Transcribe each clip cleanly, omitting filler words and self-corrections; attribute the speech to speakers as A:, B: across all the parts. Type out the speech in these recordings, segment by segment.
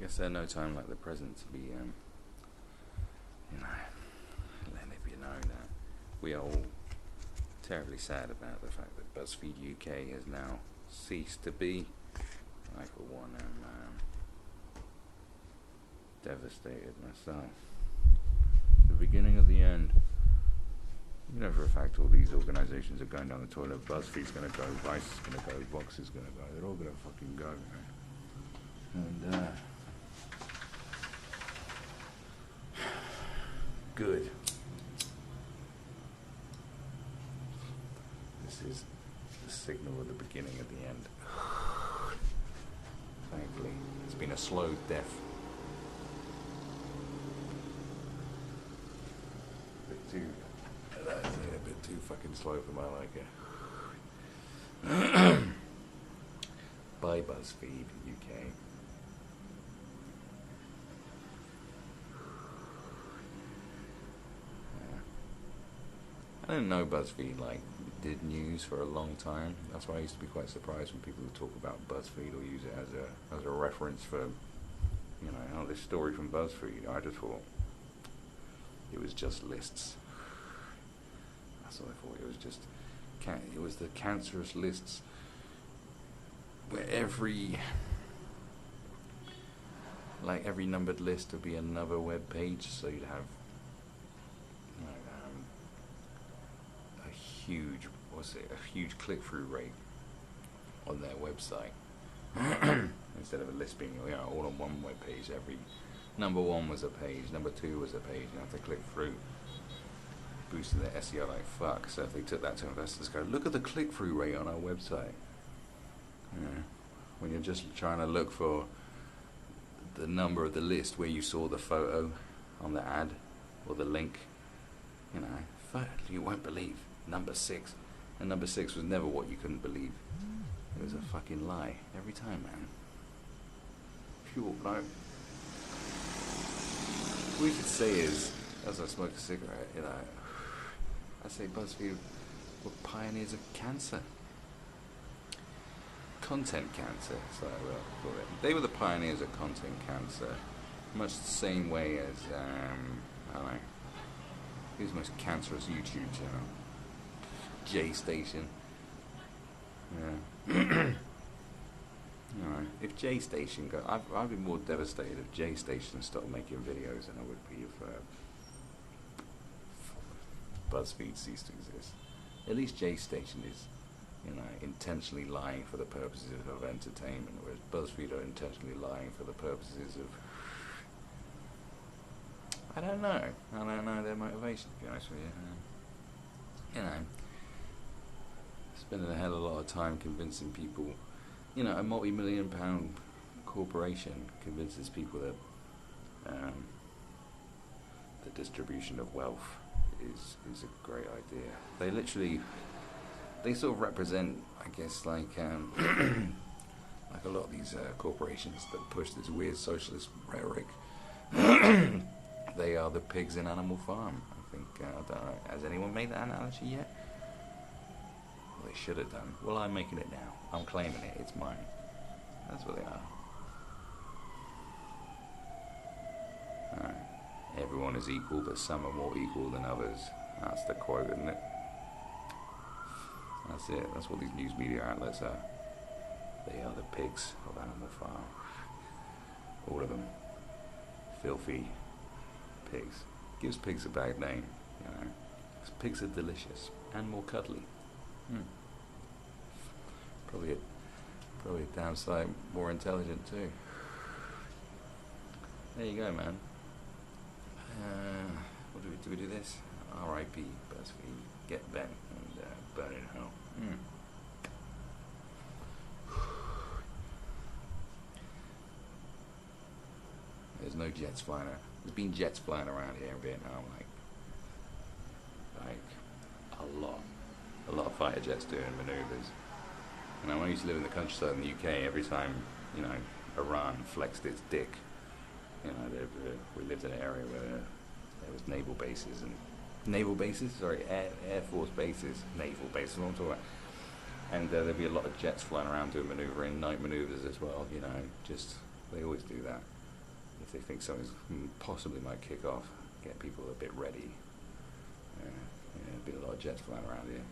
A: guess there's no time like the present to be, letting it be known that we are all terribly sad about the fact that BuzzFeed UK has now ceased to be. I, for one, am devastated myself. The beginning of the end. You know for a fact all these organisations are going down the toilet. BuzzFeed's going to go, Vice is going to go, Vox is going to go. They're all going to fucking go, man. And, good. This is the signal of the beginning of the end. Thankfully, it's been a slow death. A bit too fucking slow for my liking. Bye BuzzFeed UK. I didn't know BuzzFeed did news for a long time. That's why I used to be quite surprised when people would talk about BuzzFeed or use it as a reference for, this story from BuzzFeed. I just thought it was just lists. That's what I thought. It was just it was the cancerous lists where every numbered list would be another web page, so you'd have a huge click-through rate on their website instead of a list being all on one web page. Every number one was a page, number two was a page, you have to click through, boosting their SEO like fuck. So if they took that to investors, go look at the click-through rate on our website. When you're just trying to look for the number of the list where you saw the photo on the ad or the link, you won't believe number 6, and number 6 was never what you couldn't believe. It was a fucking lie every time, man. Pure bloke. What we should say is, as I smoke a cigarette, I say BuzzFeed were pioneers of cancer. Content cancer, so I will call it. They were the pioneers of content cancer, much the same way as, I don't know, who's the most cancerous YouTube channel? J Station. Yeah. If J Station go, I'd be more devastated if J Station stopped making videos than I would be if BuzzFeed ceased to exist. At least J Station is, intentionally lying for the purposes of entertainment, whereas BuzzFeed are intentionally lying for the purposes of, I don't know their motivation, to be honest with you. Spending a hell of a lot of time convincing people, a multi-million-pound corporation convinces people that the distribution of wealth is a great idea. They sort of represent, I guess, like a lot of these corporations that push this weird socialist rhetoric. They are the pigs in Animal Farm. I think, I don't know, has anyone made that analogy yet? Well, they should have done. Well, I'm making it now. I'm claiming it. It's mine. That's what they are. Alright. Everyone is equal, but some are more equal than others. That's the quote, isn't it? That's it. That's what these news media outlets are. They are the pigs of Animal Farm. All of them. Filthy pigs. Gives pigs a bad name, because pigs are delicious and more cuddly. Probably a downside more intelligent too. There you go, man. What do we do this? R.I.P. BuzzFeed. Get bent and burn in hell. There's no jets flying around. There's been jets flying around here in Vietnam, like a lot of fighter jets doing maneuvers. When I used to live in the countryside in the UK, every time, Iran flexed its dick, we lived in an area where there was naval bases, Air Force bases, naval bases, what I'm talking about. And there'd be a lot of jets flying around doing night maneuvers as well, just, they always do that. if they think something possibly might kick off, get people a bit ready. There'll be a lot of jets flying around here.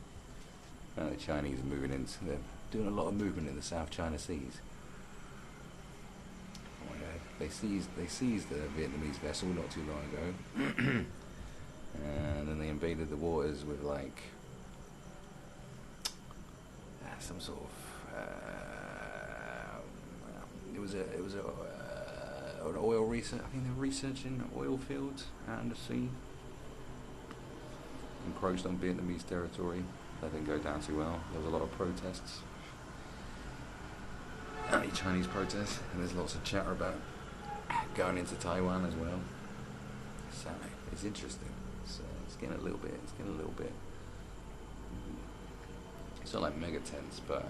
A: The Chinese are moving into, they're doing a lot of movement in the South China Seas. Oh yeah, they seized the Vietnamese vessel not too long ago, and then they invaded the waters with like some sort of an oil research. I think they're researching oil fields out in the sea. Encroached on Vietnamese territory. That didn't go down too well. There was a lot of protests, anti-Chinese protests, and there's lots of chatter about going into Taiwan as well. So it's interesting. It's getting a little bit. It's not like mega tense, but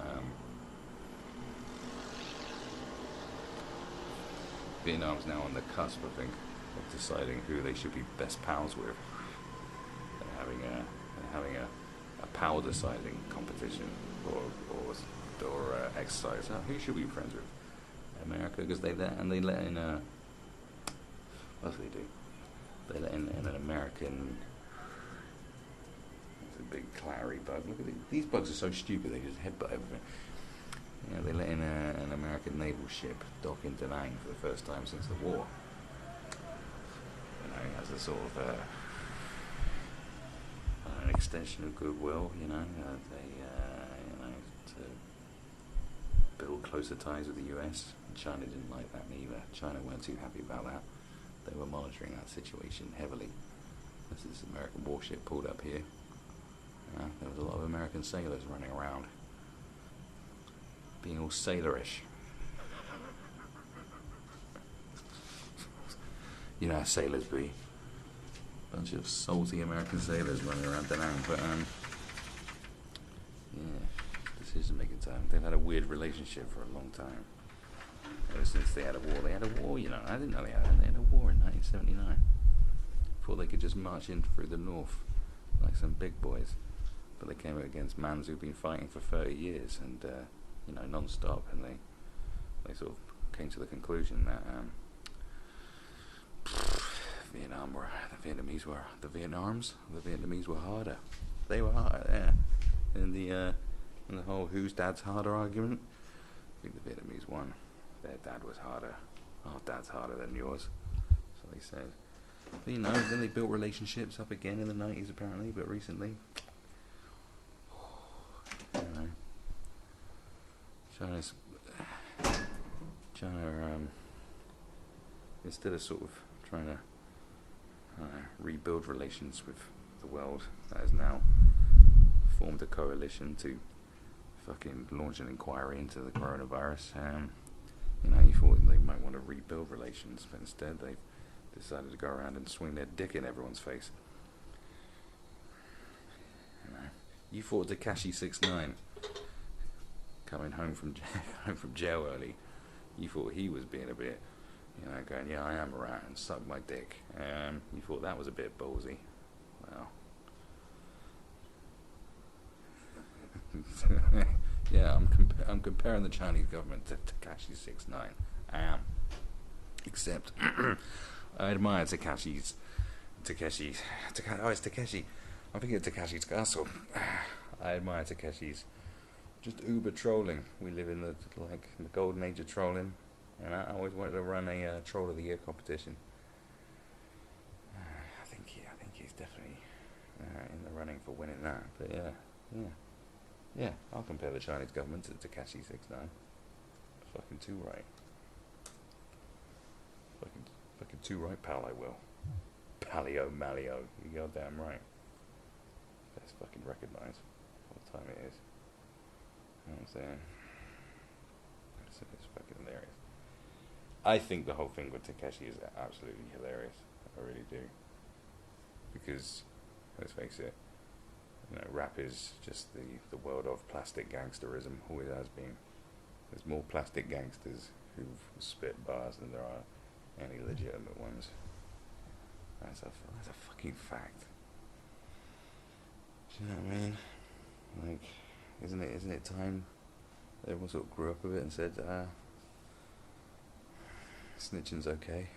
A: Vietnam's now on the cusp, I think, of deciding who they should be best pals with. They're having a power deciding competition or exercise. Who should we be friends with? America, because they let in. What do they do? They let in an American. It's a big clary bug. Look at these bugs are so stupid. They just headbutt everything. They let in an American naval ship dock in Da Nang for the first time since the war. As a sort of an extension of goodwill. To build closer ties with the US. China didn't like that either. China weren't too happy about that. They were monitoring that situation heavily. As this American warship pulled up here, there was a lot of American sailors running around, being all sailorish. You know how sailors be. Bunch of salty American sailors running around Da Nang. But decision making time. They've had a weird relationship for a long time. Ever since they had a war. I didn't know they had a war in 1979. Thought they could just march in through the north like some big boys. But they came against mans who've been fighting for 30 years and non-stop, and they sort of came to the conclusion that the Vietnamese were harder. They were harder, yeah. In the whole whose dad's harder argument, I think the Vietnamese won. Their dad was harder. Our dad's harder than yours. So they said. But, then they built relationships up again in the 90s apparently, but recently, China, instead of sort of trying to rebuild relations with the world, that has now formed a coalition to fucking launch an inquiry into the coronavirus. You thought they might want to rebuild relations, but instead they've decided to go around and swing their dick in everyone's face. You thought Tekashi 6ix9ine coming home from jail early, you thought he was being a bit, going, yeah, I am a rat and suck my dick. You thought that was a bit ballsy. Well, yeah, I'm comparing the Chinese government to Tekashi 6ix9ine. I am. Except, I admire Takeshi's. Oh, it's Takeshi. I'm thinking of Takeshi's Castle. I admire Takeshi's just uber trolling. We live in the golden age of trolling, and I always wanted to run a troll of the year competition. I think he's definitely in the running for winning that. But yeah, I'll compare the Chinese government to Tekashi 6ix9ine. Fucking too right. Fucking too right, pal. I will. Palio Malio. You goddamn right. Best fucking recognise what time it is. You know what I'm saying? It's fucking hilarious. I think the whole thing with Takeshi is absolutely hilarious. I really do. Because, let's face it, rap is just the world of plastic gangsterism. Always has been. There's more plastic gangsters who've spit bars than there are any legitimate ones. That's a fucking fact. Do you know what I mean? Like, isn't it time everyone sort of grew up with it and said Snitching's okay.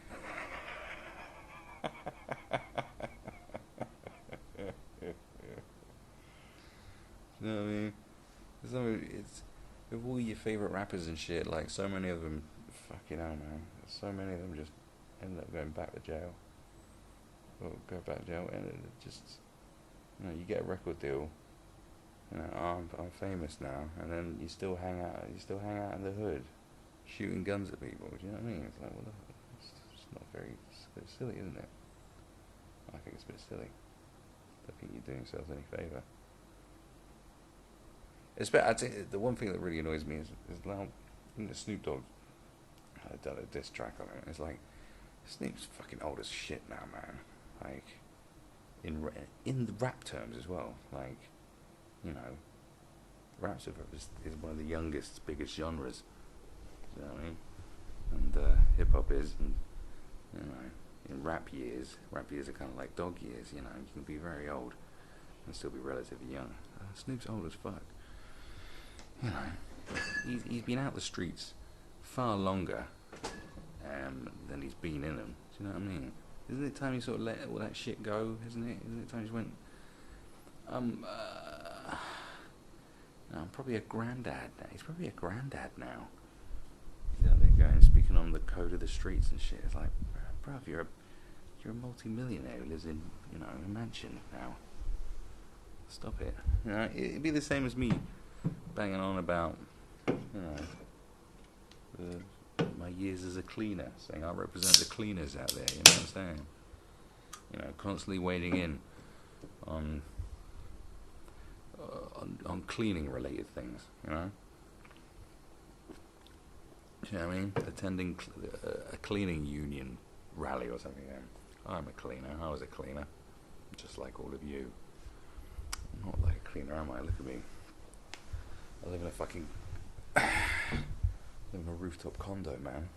A: You know what I mean? It's with all your favorite rappers and shit. Like so many of them, fucking hell, man. So many of them just end up going back to jail. Or go back to jail, and it just, you know, you get a record deal. You know, oh, I'm famous now, and then you still hang out. You still hang out in the hood, shooting guns at people. Do you know what I mean? It's like, well, it's not very. It's a bit silly, isn't it? I think it's a bit silly. I don't think you're doing yourselves any favour. I think the one thing that really annoys me is now, you know, Snoop Dogg had done a diss track on him. It's like, Snoop's fucking old as shit now, man. Like, in the rap terms as well. Like, you know, rap is one of the youngest, biggest genres. You know what I mean? And hip hop is, and, you know, in rap years are kind of like dog years. You know, you can be very old and still be relatively young. Snoop's old as fuck. You know, he's been out the streets far longer than he's been in them. Do you know what I mean? Isn't it time you sort of let all that shit go? Isn't it time you just went, no, I'm probably a granddad now. He's probably a granddad now. You know, they're going speaking on the code of the streets and shit. It's like, bruv, you're a multi-millionaire who lives in, you know, a mansion now. Stop it. You know, it'd be the same as me banging on about, you know, my years as a cleaner, saying I represent the cleaners out there. You know what I'm saying? You know, constantly wading in on cleaning related things. You know. Do you know what I mean? Attending a cleaning union rally or something. Yeah. I'm a cleaner. I was a cleaner, just like all of you. I'm not like a cleaner, am I? Look at me. I live in a fucking rooftop condo, man.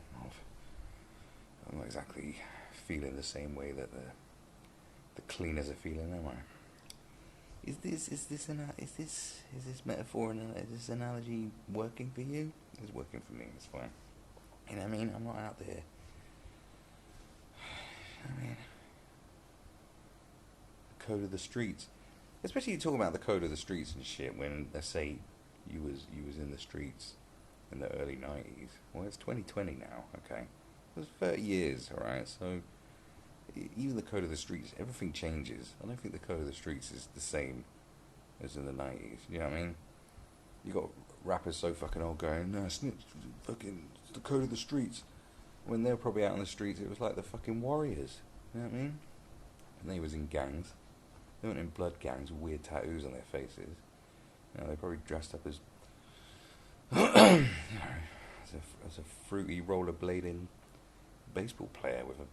A: I'm not exactly feeling the same way that the cleaners are feeling, am I? Is this metaphor and is this analogy working for you? It's working for me. It's fine. You know what I mean? I'm not out there. I mean, the code of the streets. Especially you talk about the code of the streets and shit when, let's say, you was in the streets in the early 90s. Well, it's 2020 now, okay? It was 30 years, alright? So, even the code of the streets, everything changes. I don't think the code of the streets is the same as in the 90s. You know what I mean? You got rappers so fucking old going, no, it's fucking the code of the streets. When they were probably out on the streets, it was like the fucking warriors. You know what I mean? And they was in gangs. They weren't in blood gangs with weird tattoos on their faces. You know, they probably dressed up as, you know, as a fruity rollerblading baseball player with a,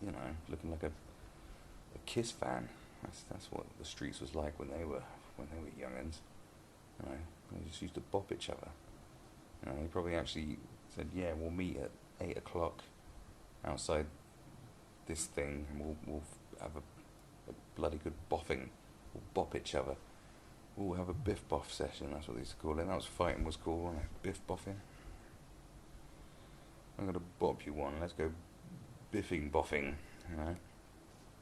A: you know, looking like a Kiss fan. That's what the streets was like when they were youngins. You know, they just used to bop each other. You know, they probably actually said, yeah, we'll meet at 8 o'clock outside this thing, and we'll have a bloody good boffing. We'll bop each other. We'll have a biff boff session. That's what they used to call it. That was fighting was called, wasn't it? Biff boffing. I'm gonna bop you one. Let's go biffing boffing. You know,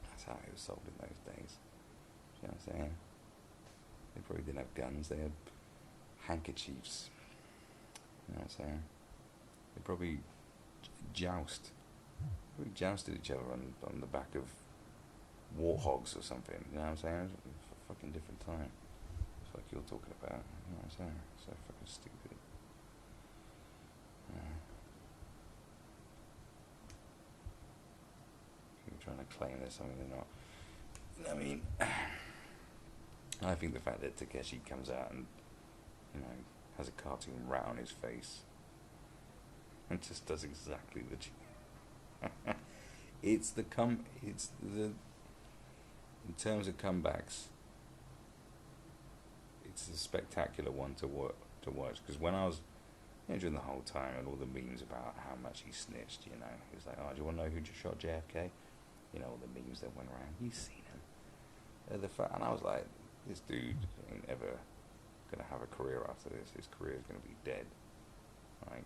A: that's how it was sold in those days. You know what I'm saying? They probably didn't have guns. They had handkerchiefs. You know what I'm saying? They probably jousted each other on the back of warthogs or something. You know what I'm saying? It was a fucking different time. It's like you're talking about. You know what I'm saying? So fucking stupid. People trying to claim there's something they're not. I mean, I think the fact that Takeshi comes out and, you know, has a cartoon rat on his face and just does exactly the it's the in terms of comebacks, it's a spectacular one to watch. Because when I was, you know, during the whole time and all the memes about how much he snitched, you know, he was like, oh, do you want to know who just shot JFK? You know, all the memes that went around. You've seen him. And I was like, this dude ain't ever gonna have a career after this. His career is gonna be dead. Like,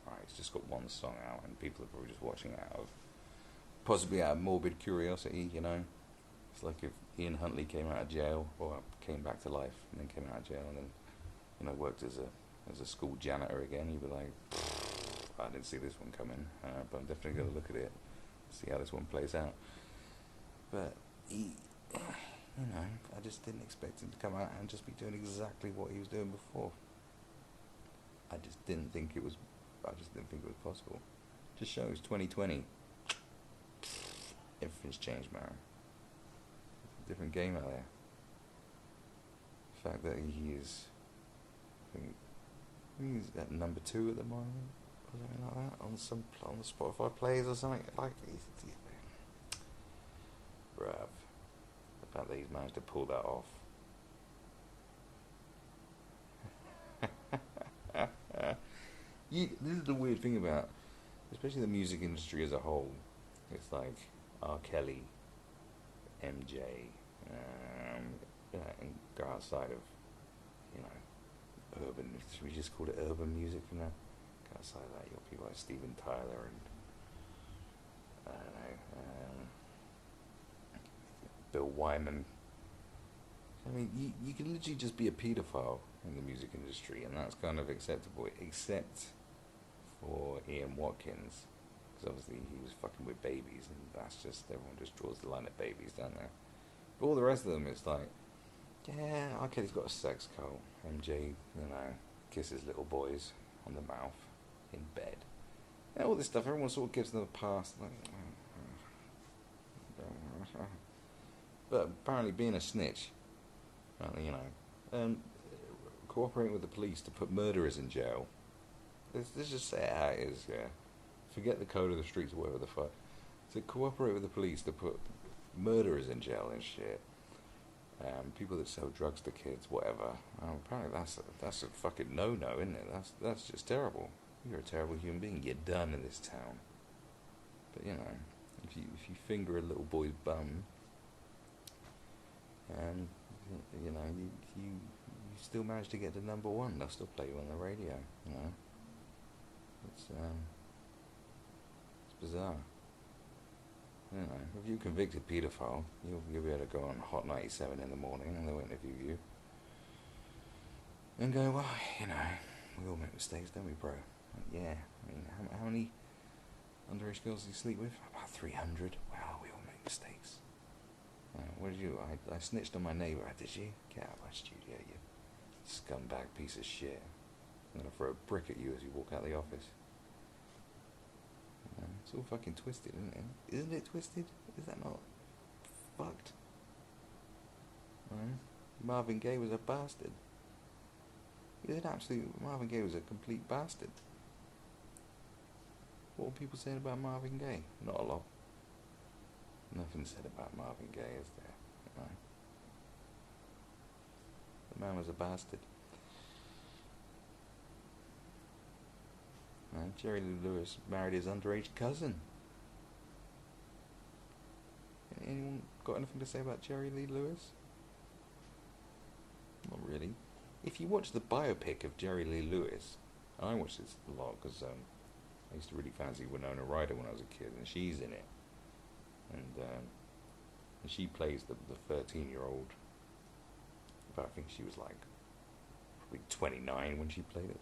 A: right, It's just got one song out, and people are probably just watching it possibly out of morbid curiosity, you know. It's like if Ian Huntley came out of jail, or came back to life, and then came out of jail, and then, you know, worked as a school janitor again. You'd be like, I didn't see this one coming, but I'm definitely going to look at it, see how this one plays out. But he, you know, I just didn't expect him to come out and just be doing exactly what he was doing before. I just didn't think it was possible. Just shows 2020. Everything's changed, man. It's a different game out there. The fact that he is, I think he's at number 2 at the moment, or something like that, on the Spotify plays or something. Like, bruv. The fact that he's managed to pull that off. This is the weird thing about, especially the music industry as a whole. It's like R. Kelly, MJ, and go outside of, you know, urban. Should we just call it urban music from now? Go outside of that, you got people like Steven Tyler and I don't know, Bill Wyman. I mean, you can literally just be a paedophile in the music industry, and that's kind of acceptable, except for Ian Watkins, because obviously he was fucking with babies, and that's just, everyone just draws the line at babies, don't they? But all the rest of them, it's like, yeah, okay, he's got a sex cult. MJ, you know, kisses little boys on the mouth in bed. And all this stuff, everyone sort of gives them a pass. Like, but apparently being a snitch, you know, cooperating with the police to put murderers in jail. Let's just say it how it is, yeah. Forget the code of the streets or whatever the fuck. To cooperate with the police to put murderers in jail and shit. People that sell drugs to kids, whatever. Apparently that's a fucking no-no, isn't it? That's just terrible. You're a terrible human being. You're done in this town. But you know, if you finger a little boy's bum, you know, you still manage to get to number 1. They'll still play you on the radio. You know, it's bizarre. You know, if you're a convicted paedophile, you'll be able to go on Hot 97 in the morning and they'll interview you and go, well, you know, we all make mistakes, don't we, bro? Like, yeah, I mean, how many underage girls do you sleep with? About 300. Wow, we all make mistakes. What did you do? I snitched on my neighbour. Did you? Get out of my studio, you scumbag piece of shit. I'm going to throw a brick at you as you walk out the office. It's all fucking twisted, isn't it? Isn't it twisted? Is that not fucked? Right? Marvin Gaye was a bastard. Marvin Gaye was a complete bastard. What were people saying about Marvin Gaye? Not a lot. Nothing said about Marvin Gaye, is there? No. The man was a bastard. Jerry Lee Lewis married his underage cousin. Anyone got anything to say about Jerry Lee Lewis? Not really. If you watch the biopic of Jerry Lee Lewis, and I watched this a lot because I used to really fancy Winona Ryder when I was a kid, and she's in it, and she plays the 13-year-old. But I think she was like probably 29 when she played it.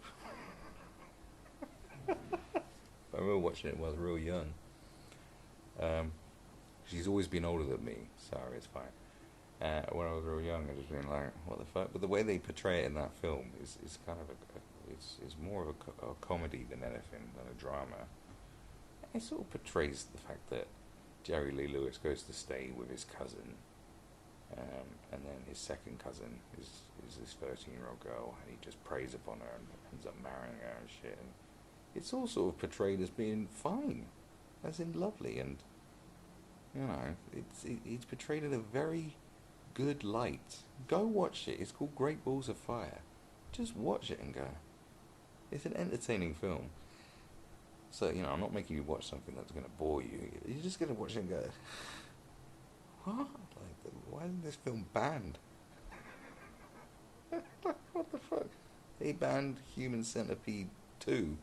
A: I remember watching it when I was real young. She's always been older than me. Sorry, it's fine. When I was real young, I just been like, what the fuck? But the way they portray it in that film is kind of it's more of a comedy than anything, than a drama. It sort of portrays the fact that Jerry Lee Lewis goes to stay with his cousin, and then his second cousin is this 13-year-old girl, and he just preys upon her and ends up marrying her and shit. And it's all sort of portrayed as being fine, as in lovely, and you know, it's portrayed in a very good light. Go watch it. It's called Great Balls of Fire. Just watch it and go. It's an entertaining film. So, you know, I'm not making you watch something that's going to bore you. You're just going to watch it and go, what? Like, why isn't this film banned? What the fuck? They banned Human Centipede 2.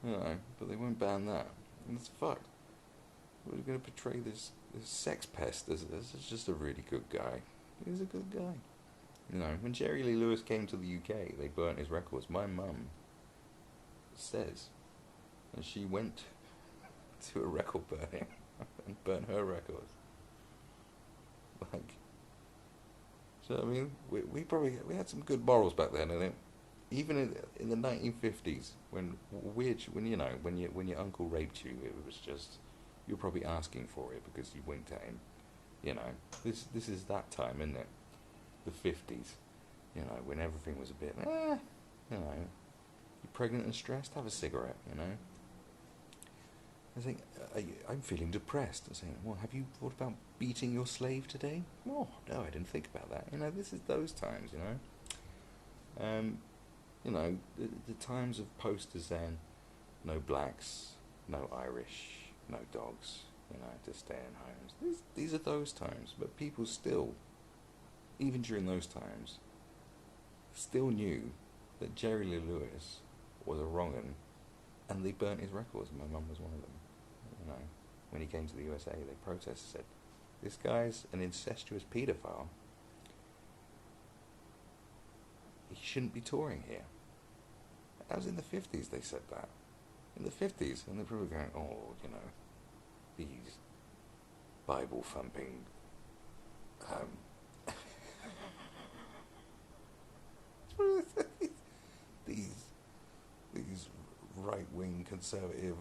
A: but they won't ban that. And it's fucked. We're going to portray this sex pest as just a really good guy. He's a good guy. When Jerry Lee Lewis came to the UK, they burnt his records. My mum says, and she went to a record burning and burnt her records. Like, so I mean, we had some good morals back then, and even in the 1950s, when your uncle raped you, it was just, you're probably asking for it because you winked at him. This is that time, isn't it? The 50s, when everything was a bit, you're pregnant and stressed, have a cigarette, I think, I'm feeling depressed. I'm saying, well, have you thought about beating your slave today? Oh, no, I didn't think about that. This is those times, the times of posters then, no blacks, no Irish, no dogs, to stay in homes. These are those times, but people still, even during those times, still knew that Jerry Lee Lewis was a wrong'un, and they burnt his records. My mum was one of them. When he came to the USA, they protested, said, "This guy's an incestuous paedophile. He shouldn't be touring here." That was in the 50s. They said that in the 50s, and they're probably going, "Oh, these Bible thumping." these right wing conservative,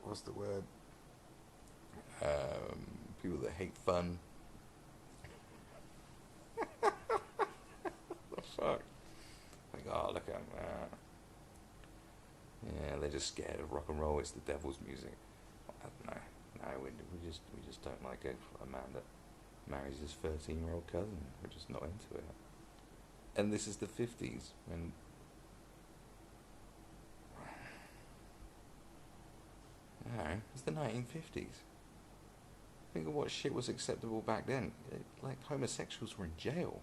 A: what's the word? People that hate fun. The fuck? Like, oh, look at them. Yeah, they're just scared of rock and roll. It's the devil's music. No, we just don't like a man that marries his 13-year-old cousin. We're just not into it. And this is the 50s, and it's the 1950s. Think of what shit was acceptable back then. Like, homosexuals were in jail.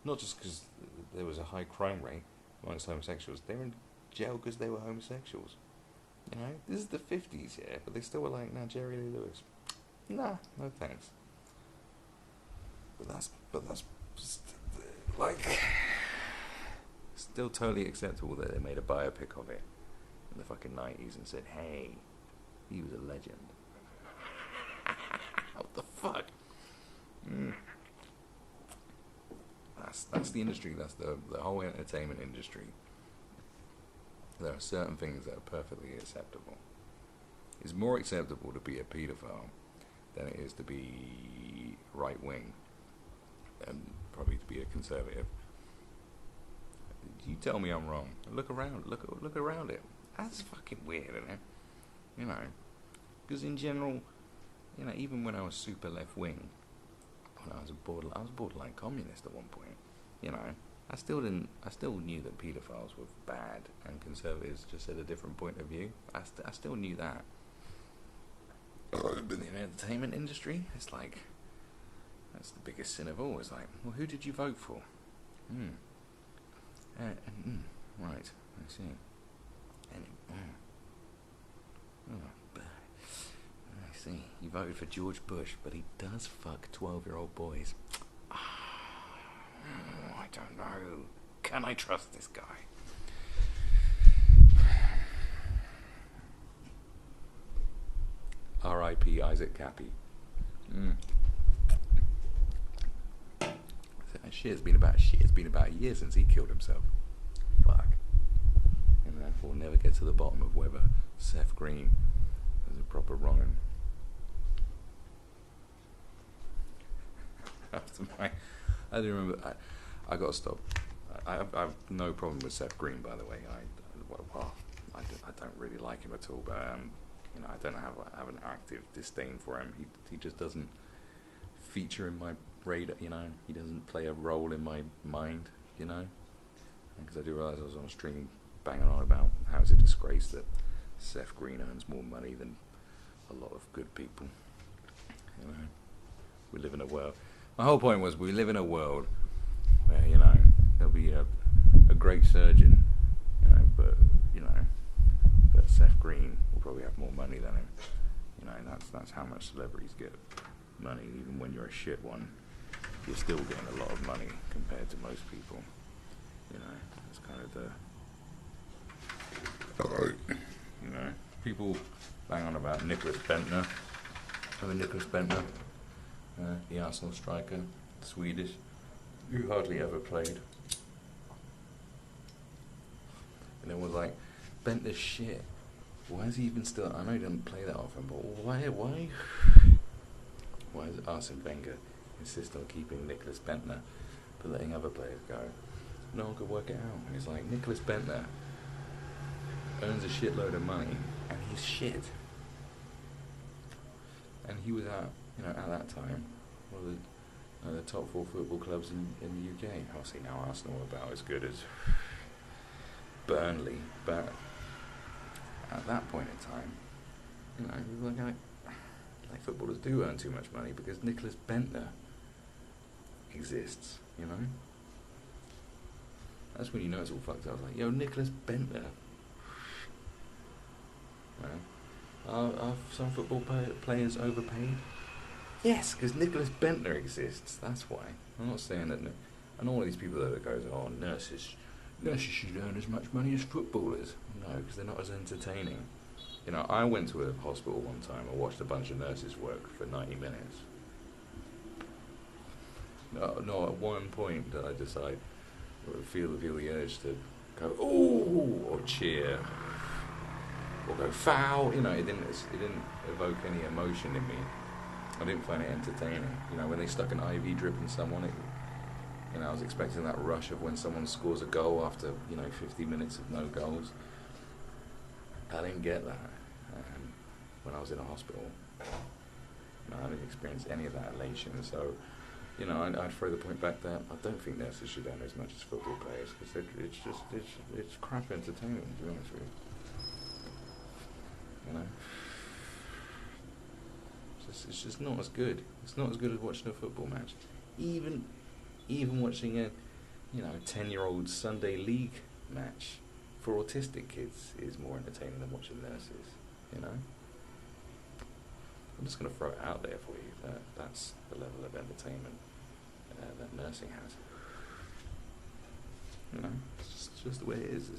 A: Not just because there was a high crime rate amongst homosexuals. They were in jail because they were homosexuals. This is the 50s, yeah, but they still were like, nah, Jerry Lee Lewis. Nah, no thanks. But that's just, like, still totally acceptable that they made a biopic of it in the fucking 90s and said, hey, he was a legend. What the fuck? That's the industry. That's the whole entertainment industry. There are certain things that are perfectly acceptable. It's more acceptable to be a paedophile than it is to be right wing, and probably to be a conservative. You tell me I'm wrong. Look around. Look around it. That's fucking weird, isn't it? Because in general, even when I was super left wing, when I was borderline communist at one point. I still knew that paedophiles were bad and conservatives just had a different point of view. I still knew that. But in the entertainment industry, it's like, that's the biggest sin of all. It's like, well, who did you vote for? Right, I see. I see. You voted for George Bush, but he does fuck 12-year-old boys. I don't know. Can I trust this guy? R.I.P. Isaac Cappy. It's been about a year since he killed himself. Fuck. And therefore we'll never get to the bottom of whether Seth Green was a proper wrong'un. I do remember. I got to stop. I have no problem with Seth Green, by the way. I don't really like him at all, but I don't have an active disdain for him. He just doesn't feature in my radar. He doesn't play a role in my mind. Because I do realise I was on a stream banging on about how it's a disgrace that Seth Green earns more money than a lot of good people. We live in a world. My whole point was we live in a world where he'll be a great surgeon, but Seth Green will probably have more money than him. That's how much celebrities get money. Even when you're a shit one, you're still getting a lot of money compared to most people. It's kind of people bang on about Nicholas Bentner. Nicholas Bentner, the Arsenal striker, Swedish, who hardly ever played. And it was like, Bentner's shit. Why is he even still? I know he doesn't play that often, but why does Arsene Wenger insist on keeping Nicholas Bentner but letting other players go? No one could work it out. And it's like, Nicholas Bentner earns a shitload of money and he's shit. And he was at that time, one of the top 4 football clubs in the UK. Obviously now Arsenal are about as good as Burnley, but at that point in time, he was like footballers do earn too much money because Nicholas Bentner exists. That's when you know it's all fucked up. I was like, yo, Nicholas Bentner. Are some football players overpaid? Yes, because Nicholas Bentner exists. That's why. I'm not saying that. And all these people that goes, oh, nurses should earn as much money as footballers. No, because they're not as entertaining. I went to a hospital one time and watched a bunch of nurses work for 90 minutes. No, at one point did I decide, or feel the urge to go, ooh, or cheer, or go foul. It didn't evoke any emotion in me. I didn't find it entertaining. When they stuck an IV drip in someone, I was expecting that rush of when someone scores a goal after 50 minutes of no goals. I didn't get that when I was in a hospital. I didn't experience any of that elation. So, I'd throw the point back that I don't think nurses should earn as much as football players because it's crap entertainment, to be honest with you. It's just not as good. It's not as good as watching a football match. Even watching a 10-year-old Sunday league match for autistic kids is more entertaining than watching nurses. I'm just going to throw it out there for you that that's the level of entertainment that nursing has. It's just the way it is.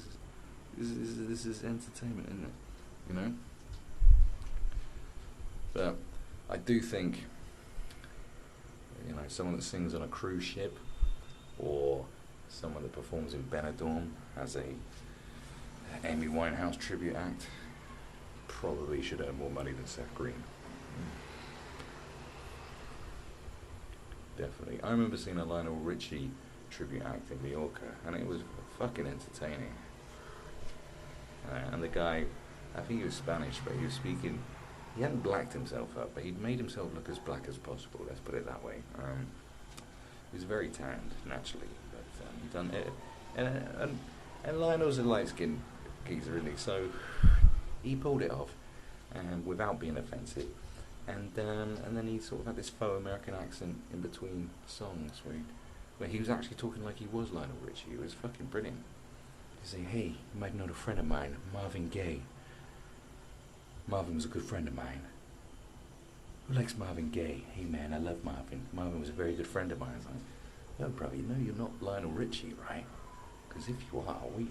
A: This is entertainment, isn't it? But I do think, someone that sings on a cruise ship or someone that performs in Benidorm as a Amy Winehouse tribute act probably should earn more money than Seth Green. Definitely. I remember seeing a Lionel Richie tribute act in Mallorca, and it was fucking entertaining. And the guy, I think he was Spanish, but he was speaking. He hadn't blacked himself up, but he'd made himself look as black as possible. Let's put it that way. He was very tanned naturally, but he'd done it. And Lionel's a light-skinned geezer, isn't he? So he pulled it off, and without being offensive. And then he sort of had this faux American accent in between songs where he was actually talking like he was Lionel Richie. It was fucking brilliant. He'd say, hey, you might know a friend of mine, Marvin Gaye. Marvin was a good friend of mine. Who likes Marvin Gaye? Hey man, I love Marvin. Marvin was a very good friend of mine. I was like, no, brother, you're not Lionel Richie, right? Because if you are, we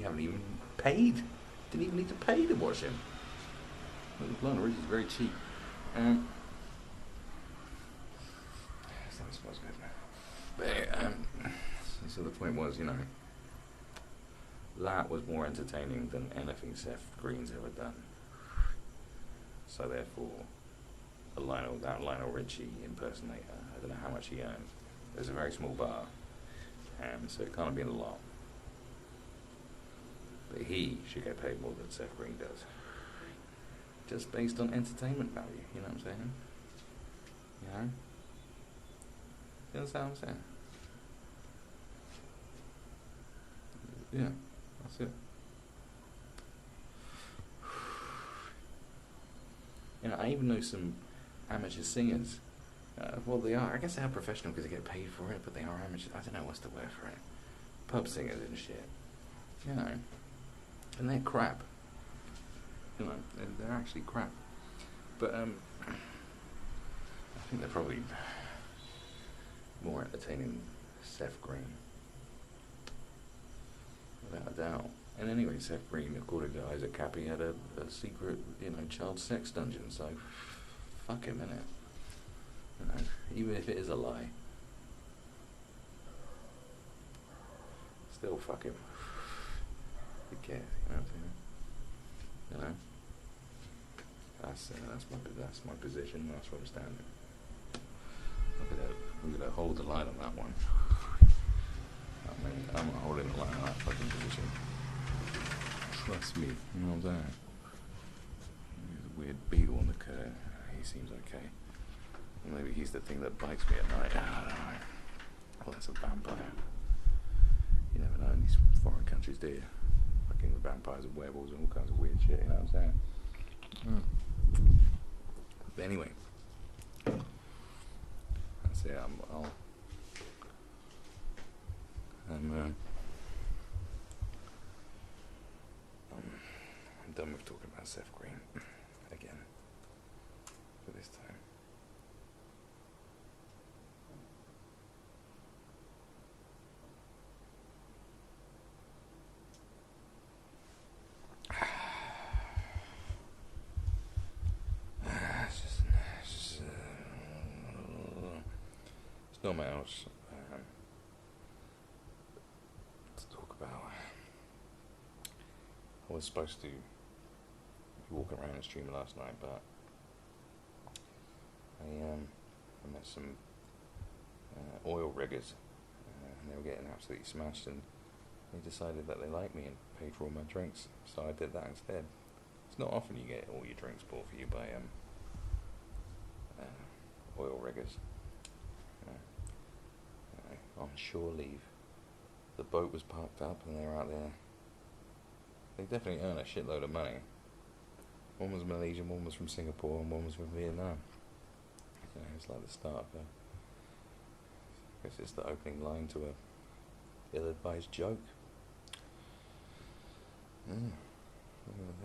A: haven't even paid. Didn't even need to pay to watch him. Lionel Richie's very cheap. That smells good. But so the point was, that was more entertaining than anything Seth Green's ever done. So therefore, that Lionel Richie impersonator, I don't know how much he earned. There's a very small bar, so it can't be a lot. But he should get paid more than Seth Green does. Just based on entertainment value, you know what I'm saying? You understand what I'm saying? Yeah, that's it. I even know some amateur singers. Well, they are. I guess they are professional because they get paid for it, but they are amateur. I don't know what's the word for it. pub singers and shit. You know, and they're crap. You know, they're actually crap. But I think they're probably more entertaining than Seth Green, without a doubt. And anyway, Seth Green, according to Isaac Cappy, had a secret, child sex dungeon. So fuck him, innit? Even if it is a lie, still fuck him. Who cares? You know what I'm saying? That's my position. That's where I'm standing. I'm gonna hold the line on that one. I mean, I'm not holding the line on that fucking position. Trust me. You know what I'm saying? There's a weird beetle on the curtain. He seems okay. Maybe he's the thing that bites me at night. I don't know. Well, that's a vampire. You never know in these foreign countries, do you? Fucking vampires and werewolves and all kinds of weird shit, you know what I'm saying? But anyway, that's it. I'm done with talking about Seth Green again for this time. It's not my house to talk about. I was supposed to be walking around the stream last night, but I met some oil riggers, and they were getting absolutely smashed, and they decided that they liked me and paid for all my drinks, so I did that instead. It's not often you get all your drinks bought for you by oil riggers. On shore leave, the boat was parked up and they were out there. They definitely earn a shitload of money. One was Malaysian, one was from Singapore, and one was from Vietnam. It's like the start of I guess it's the opening line to a ill-advised joke. They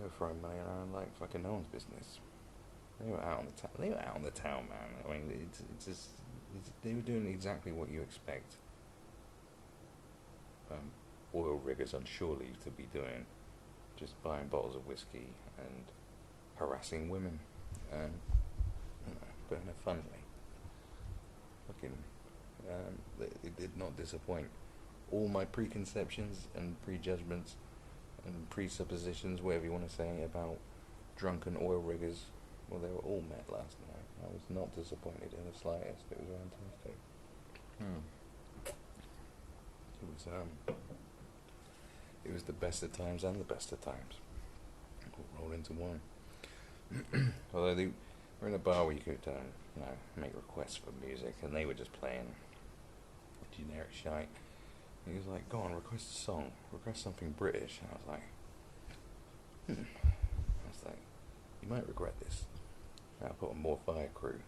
A: were throwing money around like fucking no one's business. They were out on the town. They were out on the town, man. I mean, they were doing exactly what you expect oil riggers on shore leave to be doing, just buying bottles of whiskey and harassing women, but in a fun way. It did not disappoint. All my preconceptions and prejudgments and presuppositions, whatever you want to say, about drunken oil riggers, well, they were all met last night. I was not disappointed in the slightest. It was fantastic. It was the best of times and the best of times. All rolled into one. Although they were in a bar where you could, make requests for music, and they were just playing generic shite. And he was like, "Go on, request a song. Request something British." And I was like, "You might regret this." I put on More Fire Crew.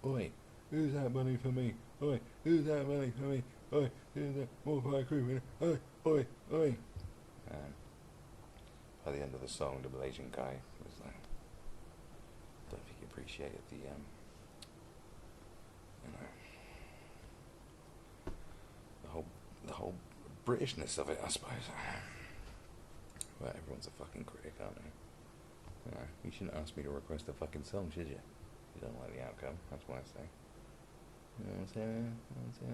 A: Oi, who's that money for me? Oi, who's that money for me? Oi, who's that More Fire Crew? Oi, oi, oi. By the end of the song, the Malaysian guy was like, don't think he appreciated the whole Britishness of it, I suppose. Well, everyone's a fucking critic, aren't they? You shouldn't ask me to request a fucking song, should you? You don't like the outcome, that's what I say. You know what I'm saying? So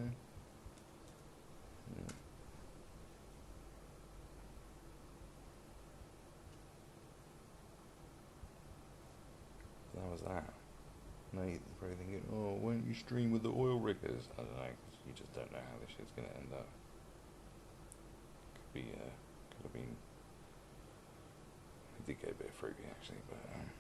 A: that was that. Now you're probably thinking, oh, why don't you stream with the oil riggers? I don't know, 'cause you just don't know how this shit's going to end up. Could have been, it did get a bit fruity actually, but I don't know.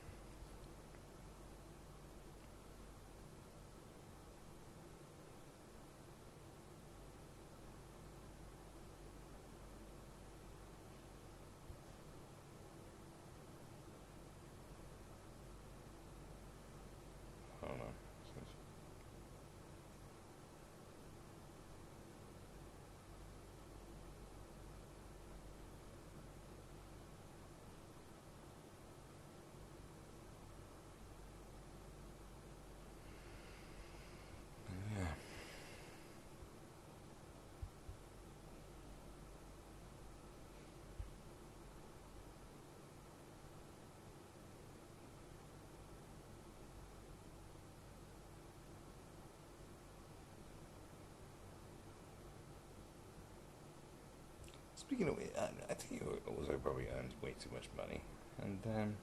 A: Speaking of it, I think he also probably earns way too much money, and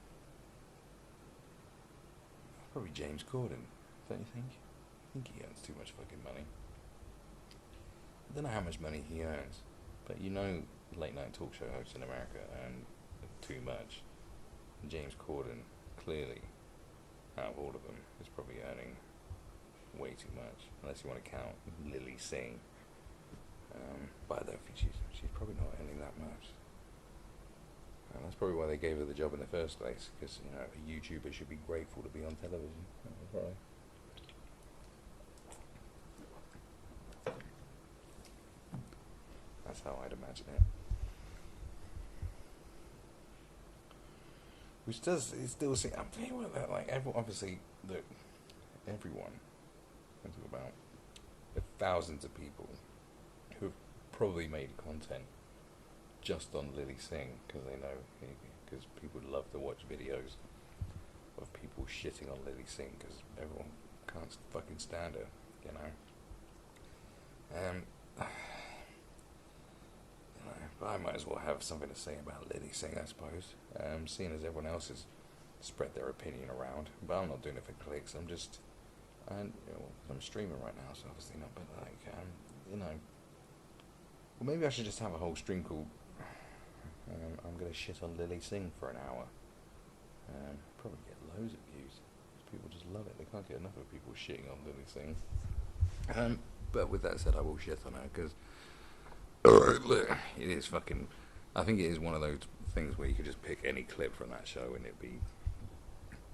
A: probably James Corden, don't you think? I think he earns too much fucking money. I don't know how much money he earns, but you know, late night talk show hosts in America earn too much. And James Corden, clearly, out of all of them, is probably earning way too much, unless you want to count Lily Singh. But I don't think she's probably not earning that much. And that's probably why they gave her the job in the first place, because, you know, a YouTuber should be grateful to be on television. Right. That's how I'd imagine it. Which does, it still seems, I'm telling you what, that, like, obviously, everyone, I'm talking about thousands of people who've probably made content just on Lily Singh, because they know, because people love to watch videos of people shitting on Lily Singh, because everyone can't fucking stand her, you know. But I might as well have something to say about Lily Singh, I suppose, seeing as everyone else has spread their opinion around. But I'm not doing it for clicks. I'm just, I'm streaming right now, so obviously not. But like, you know, well, maybe I should just have a whole stream called "I'm gonna shit on Lily Singh" for an hour. Probably get loads of views. People just love it. They can't get enough of people shitting on Lily Singh. But with that said, I will shit on her because. It is fucking. I think it is one of those things where you could just pick any clip from that show and it'd be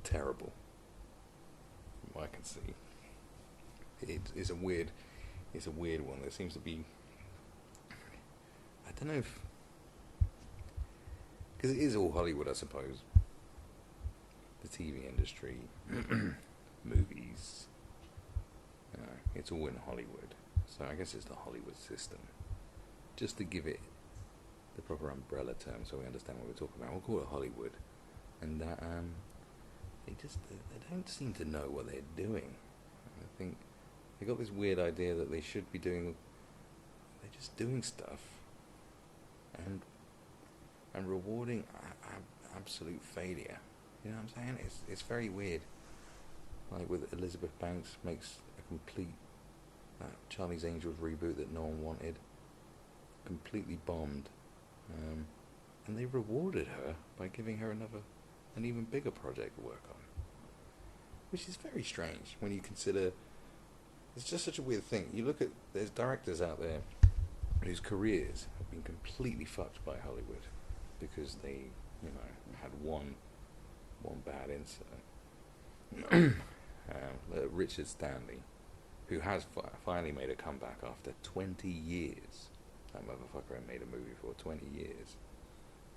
A: terrible. From what I can see, it's a weird one. There seems to be. I don't know if because it is all Hollywood, I suppose. The TV industry, movies, you know, it's all in Hollywood. So I guess it's the Hollywood system. Just to give it the proper umbrella term so we understand what we're talking about, we'll call it Hollywood. And that they don't seem to know what they're doing. I think they got this weird idea that they should be doing, they're just doing stuff and rewarding absolute failure. You know what I'm saying? It's very weird. Like with Elizabeth Banks makes a complete Charlie's Angels reboot that no one wanted. Completely bombed, and they rewarded her by giving her an even bigger project to work on, which is very strange when you consider it's just such a weird thing. You look at there's directors out there whose careers have been completely fucked by Hollywood because they, you know, had one bad incident. Richard Stanley, who has finally made a comeback after 20 years. That motherfucker had made a movie for 20 years.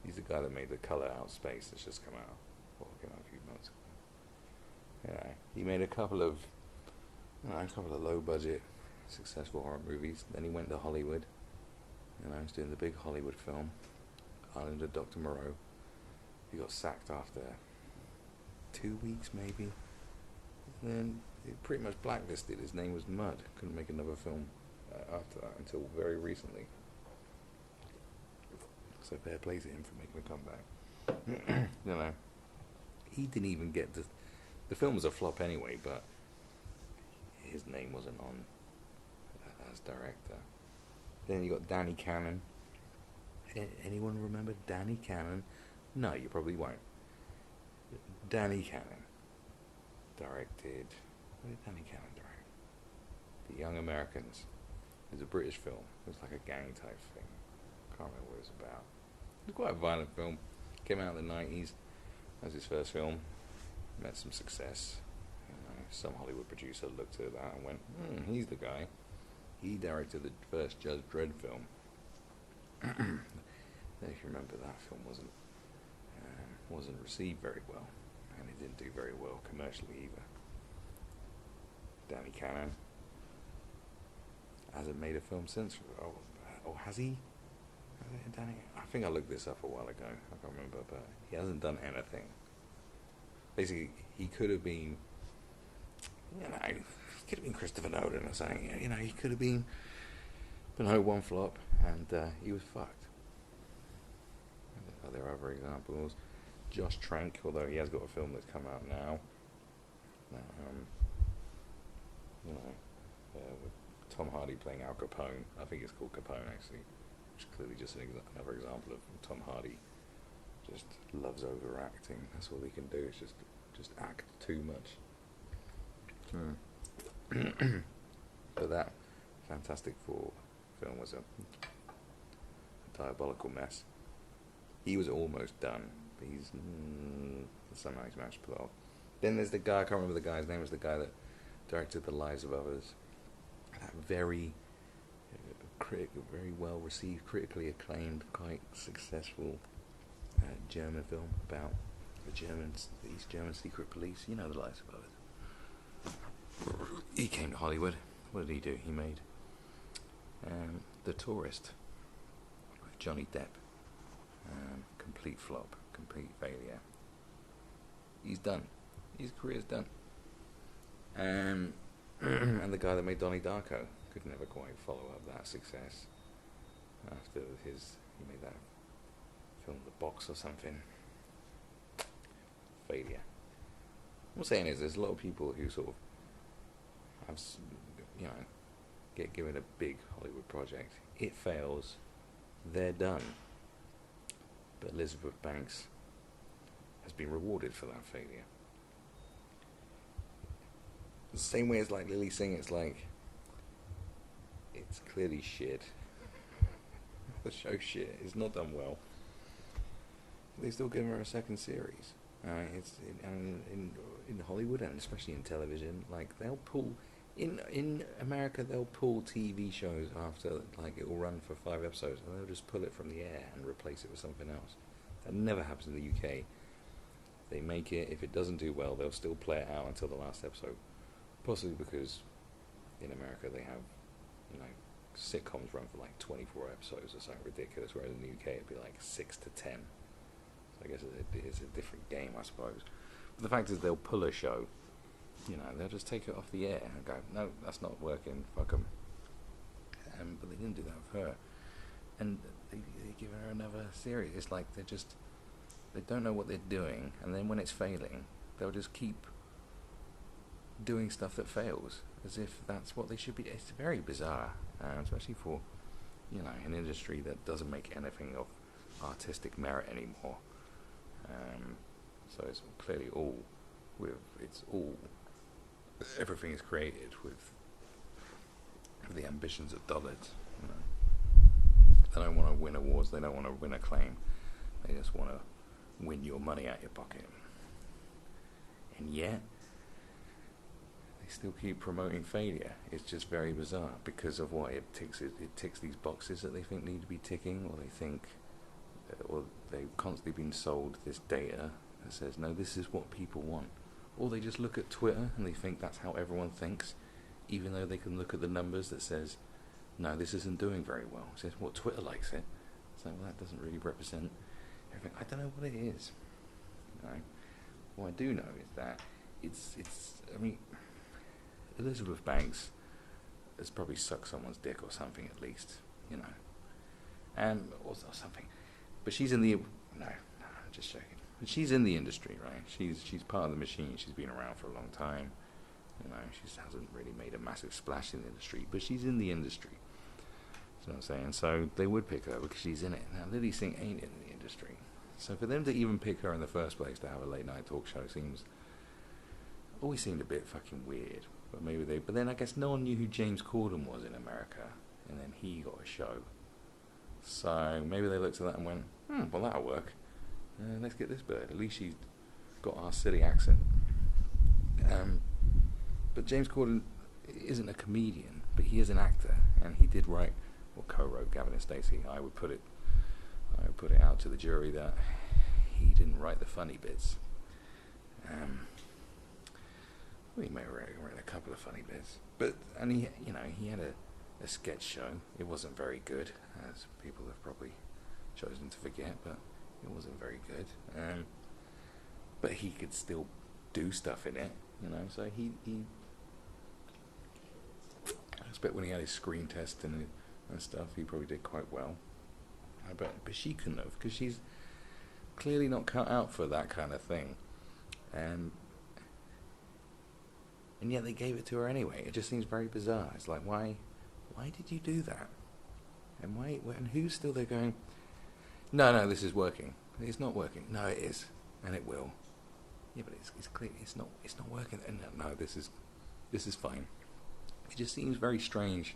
A: He's the guy that made The Colour Out Space that's just come out. Well, came out a few months ago. Yeah, he made a couple of low budget, successful horror movies. Then he went to Hollywood. You know, he's doing the big Hollywood film, Island of Dr. Moreau. He got sacked after 2 weeks, maybe. And then he pretty much blacklisted. His name was Mud. Couldn't make another film after that until very recently. So fair play to him for making a comeback. You know, he didn't even get the film was a flop anyway, but his name wasn't on as director. Then you got Danny Cannon. Anyone remember Danny Cannon? No, you probably won't. Danny Cannon directed. What did Danny Cannon direct? The Young Americans. It was a British film. It was like a gang type thing. Can't remember what it was about. It was quite a violent film. Came out in the 90s. That was his first film. Met some success. You know, some Hollywood producer looked at that and went, he's the guy. He directed the first Judge Dredd film. If you remember, that film wasn't received very well, and it didn't do very well commercially either. Danny Cannon hasn't made a film since. Oh, has he? Danny? I think I looked this up a while ago. I can't remember, but he hasn't done anything. Basically, he could have been, you know, he could have been Christopher Nolan or something. You know, he could have been, but no, one flop, and he was fucked. there are other examples. Josh Trank, although he has got a film that's come out now. Um, you know, with Tom Hardy playing Al Capone. I think it's called Capone actually, which is clearly just another example of Tom Hardy just loves overacting. That's all he can do. Is just act too much. But that Fantastic Four film was a diabolical mess. He was almost done, but he's somehow he's managed to pull it off. Then there's the guy, I can't remember the guy's name, was the guy that directed The Lives of Others. That very well received, critically acclaimed, quite successful German film about the East German secret police. You know, The Lives of Others. He came to Hollywood. What did he do? He made The Tourist with Johnny Depp. Complete flop, complete failure. He's done. His career's done. And the guy that made Donnie Darko could never quite follow up that success after he made that film The Box or something. Failure. What I'm saying is there's a lot of people who sort of have, you know, get given a big Hollywood project. It fails. They're done. But Elizabeth Banks has been rewarded for that failure. The same way as like Lily Singh, it's like, it's clearly shit. The show's shit. It's not done well. They still give her a second series. It's in Hollywood, and especially in television, like they'll pull in America, they'll pull TV shows after like it will run for 5 episodes, and they'll just pull it from the air and replace it with something else. That never happens in the UK. They make it. If it doesn't do well, they'll still play it out until the last episode. Possibly because in America they have, you know, sitcoms run for like 24 episodes or something ridiculous, whereas in the UK it'd be like 6 to 10. So I guess it's a different game, I suppose. But the fact is, they'll pull a show, you know, they'll just take it off the air and go, no, that's not working, fuck them. But they didn't do that with her. And they give her another series. It's like they don't know what they're doing, and then when it's failing, they'll just keep doing stuff that fails, as if that's what they should be. It's very bizarre, especially for, you know, an industry that doesn't make anything of artistic merit anymore. So it's clearly everything is created with the ambitions of dollars. You know, they don't want to win awards. They don't want to win acclaim. They just want to win your money out your pocket. And yet, they still keep promoting failure. It's just very bizarre because of what it ticks. It ticks these boxes that they think need to be ticking, or they think, or they've constantly been sold this data that says, no, this is what people want. Or they just look at Twitter and they think that's how everyone thinks, even though they can look at the numbers that says, no, this isn't doing very well. It says, well, Twitter likes it. So, well, that doesn't really represent everything. I don't know what it is. You know? What I do know is that I mean, Elizabeth Banks has probably sucked someone's dick or something at least, you know, or something. But she's in the, no, I'm just joking. But she's in the industry, right? She's part of the machine. She's been around for a long time. You know, she hasn't really made a massive splash in the industry, but she's in the industry. You know what I'm saying? So they would pick her because she's in it. Now, Lily Singh ain't in the industry. So for them to even pick her in the first place to have a late night talk show always seemed a bit fucking weird. But then I guess no one knew who James Corden was in America, and then he got a show. So maybe they looked at that and went, well, that'll work. Let's get this bird. At least she's got our silly accent. But James Corden isn't a comedian, but he is an actor, and he did write or co-wrote Gavin and Stacey. I would put it out to the jury that he didn't write the funny bits. Well, he may have written a couple of funny bits, and he had a sketch show. It wasn't very good, as people have probably chosen to forget, but it wasn't very good. But he could still do stuff in it, you know. So he I expect when he had his screen test and stuff, he probably did quite well. But she couldn't have, because clearly not cut out for that kind of thing, and yet they gave it to her anyway. It just seems very bizarre. It's like, why did you do that? And and who's still there going, no, this is working. It's not working. No, it is, and it will. Yeah, but it's clear it's not working. And no, this is fine. It just seems very strange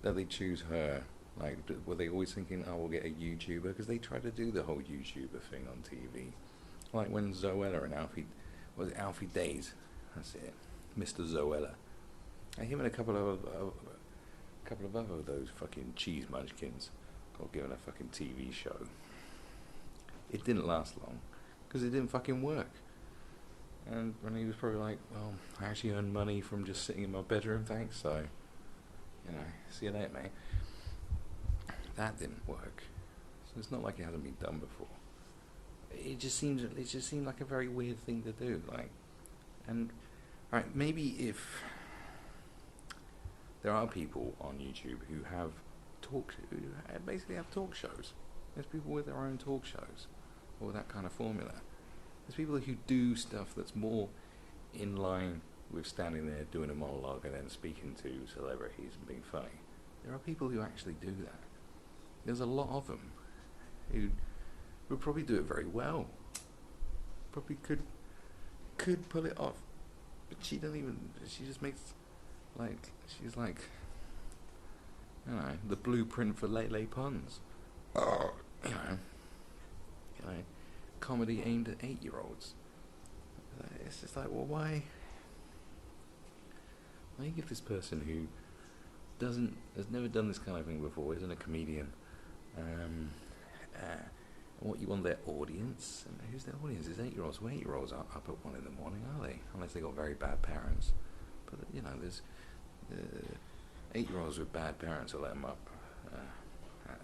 A: that they choose her. Like, were they always thinking, oh, we'll get a YouTuber? Because they tried to do the whole YouTuber thing on TV. Like when Zoella and Alfie Days? That's it, Mr. Zoella. And him and a couple of other those fucking cheese munchkins got given a fucking TV show. It didn't last long because it didn't fucking work. And when he was probably like, well, I actually earn money from just sitting in my bedroom, thanks. So, see you later, mate. That didn't work. So it's not like it hasn't been done before. It just seemed like a very weird thing to do. Like, and alright, maybe if there are people on YouTube who basically have talk shows. There's people with their own talk shows, or that kind of formula. There's people who do stuff that's more in line with standing there doing a monologue and then speaking to celebrities and being funny. There are people who actually do that. There's a lot of them who would probably do it very well. Probably could pull it off. But she just makes, like, she's like, the blueprint for late puns. Oh, comedy aimed at 8-year-olds. It's just like, well, why you give this person who has never done this kind of thing before, isn't a comedian, what you want their audience, and who's their audience? Is 8-year-olds. Well, 8-year-olds aren't up at 1 in the morning, are they? Unless they got very bad parents. But there's 8-year-olds with bad parents will let them up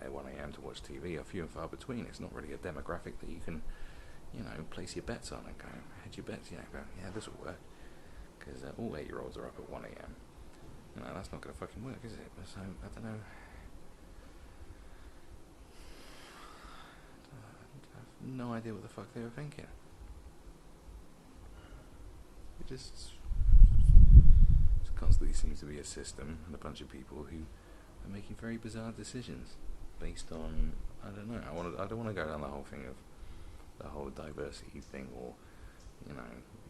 A: at 1 a.m. to watch TV are few and far between. It's not really a demographic that you can, place your bets on and go, hedge your bets. Yeah, this will work. Because all 8-year-olds are up at 1 a.m. That's not going to fucking work, is it? So, I don't know. I have no idea what the fuck they were thinking. It just constantly seems to be a system and a bunch of people who are making very bizarre decisions based on, I don't know. I don't want to go down the whole thing of the whole diversity thing, or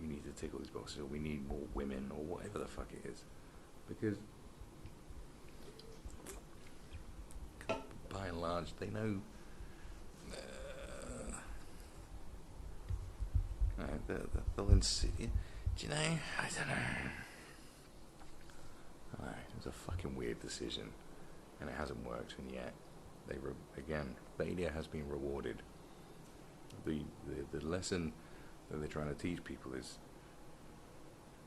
A: you need to tick all these boxes, or we need more women, or whatever the fuck it is, because by and large they know they'll insidious. Do you know? I don't know. It was a fucking weird decision, and it hasn't worked, and yet again, failure has been rewarded. The lesson that they're trying to teach people is